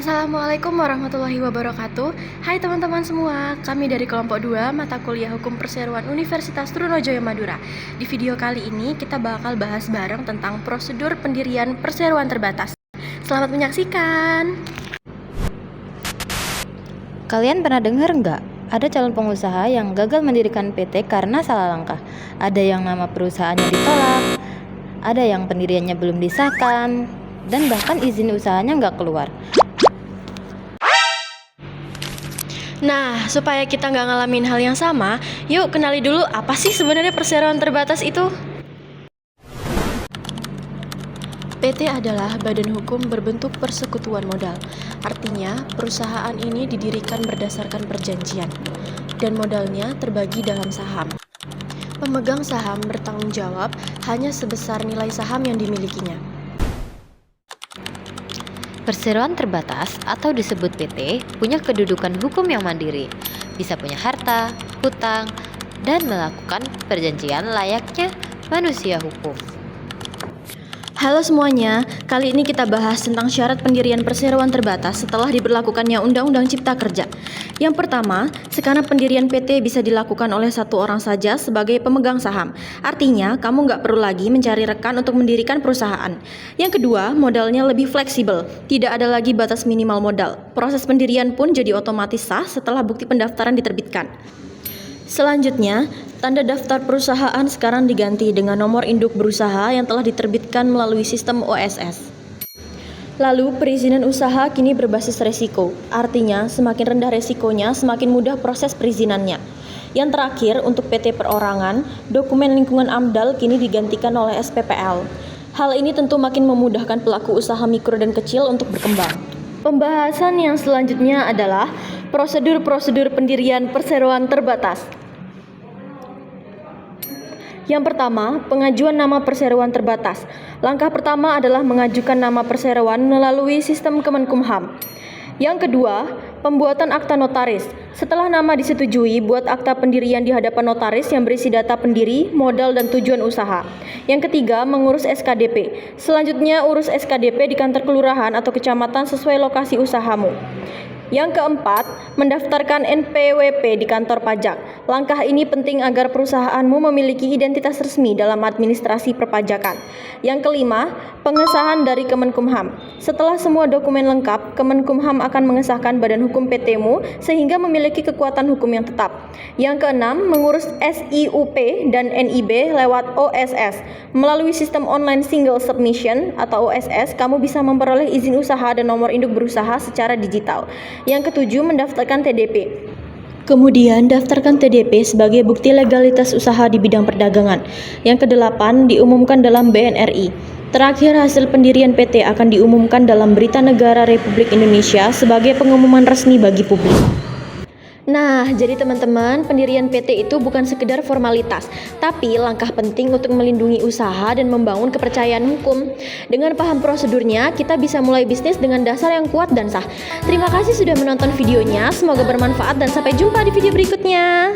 Assalamualaikum warahmatullahi wabarakatuh. Hai teman-teman semua, kami dari kelompok 2 mata kuliah Hukum Perseroan Universitas Trunojoyo Madura. Di video kali ini kita bakal bahas bareng tentang prosedur pendirian perseroan terbatas. Selamat menyaksikan. Kalian pernah dengar nggak? Ada calon pengusaha yang gagal mendirikan PT karena salah langkah. Ada yang nama perusahaannya ditolak, ada yang pendiriannya belum disahkan, dan bahkan izin usahanya nggak keluar. Nah, supaya kita nggak ngalamin hal yang sama, yuk kenali dulu apa sih sebenarnya perseroan terbatas itu. PT adalah badan hukum berbentuk persekutuan modal. Artinya, perusahaan ini didirikan berdasarkan perjanjian, dan modalnya terbagi dalam saham. Pemegang saham bertanggung jawab hanya sebesar nilai saham yang dimilikinya. Perseroan terbatas atau disebut PT punya kedudukan hukum yang mandiri, bisa punya harta, hutang, dan melakukan perjanjian layaknya manusia hukum. Halo semuanya, kali ini kita bahas tentang syarat pendirian perseroan terbatas setelah diberlakukannya Undang-Undang Cipta Kerja. Yang pertama, sekarang pendirian PT bisa dilakukan oleh satu orang saja sebagai pemegang saham. Artinya, kamu nggak perlu lagi mencari rekan untuk mendirikan perusahaan. Yang kedua, modalnya lebih fleksibel, tidak ada lagi batas minimal modal. Proses pendirian pun jadi otomatis sah setelah bukti pendaftaran diterbitkan. Selanjutnya, tanda daftar perusahaan sekarang diganti dengan nomor induk berusaha yang telah diterbitkan melalui sistem OSS. Lalu, perizinan usaha kini berbasis resiko. Artinya, semakin rendah resikonya, semakin mudah proses perizinannya. Yang terakhir, untuk PT perorangan, dokumen lingkungan AMDAL kini digantikan oleh SPPL. Hal ini tentu makin memudahkan pelaku usaha mikro dan kecil untuk berkembang. Pembahasan yang selanjutnya adalah prosedur-prosedur pendirian perseroan terbatas. Yang pertama, pengajuan nama perseroan terbatas. Langkah pertama adalah mengajukan nama perseroan melalui sistem Kemenkumham. Yang kedua, pembuatan akta notaris. Setelah nama disetujui, buat akta pendirian di hadapan notaris yang berisi data pendiri, modal, dan tujuan usaha. Yang ketiga, mengurus SKDP. Selanjutnya, urus SKDP di kantor kelurahan atau kecamatan sesuai lokasi usahamu. Yang keempat, mendaftarkan NPWP di kantor pajak. Langkah ini penting agar perusahaanmu memiliki identitas resmi dalam administrasi perpajakan. Yang kelima, pengesahan dari Kemenkumham. Setelah semua dokumen lengkap, Kemenkumham akan mengesahkan badan hukum PT-mu sehingga memiliki kekuatan hukum yang tetap. Yang keenam, mengurus SIUP dan NIB lewat OSS. Melalui sistem online single submission atau OSS, kamu bisa memperoleh izin usaha dan nomor induk berusaha secara digital. Yang ketujuh, mendaftarkan TDP. Kemudian, daftarkan TDP sebagai bukti legalitas usaha di bidang perdagangan. Yang kedelapan, diumumkan dalam BNRI. Terakhir, hasil pendirian PT akan diumumkan dalam Berita Negara Republik Indonesia sebagai pengumuman resmi bagi publik. Nah, jadi teman-teman, pendirian PT itu bukan sekedar formalitas, tapi langkah penting untuk melindungi usaha dan membangun kepercayaan hukum. Dengan paham prosedurnya, kita bisa mulai bisnis dengan dasar yang kuat dan sah. Terima kasih sudah menonton videonya, semoga bermanfaat dan sampai jumpa di video berikutnya.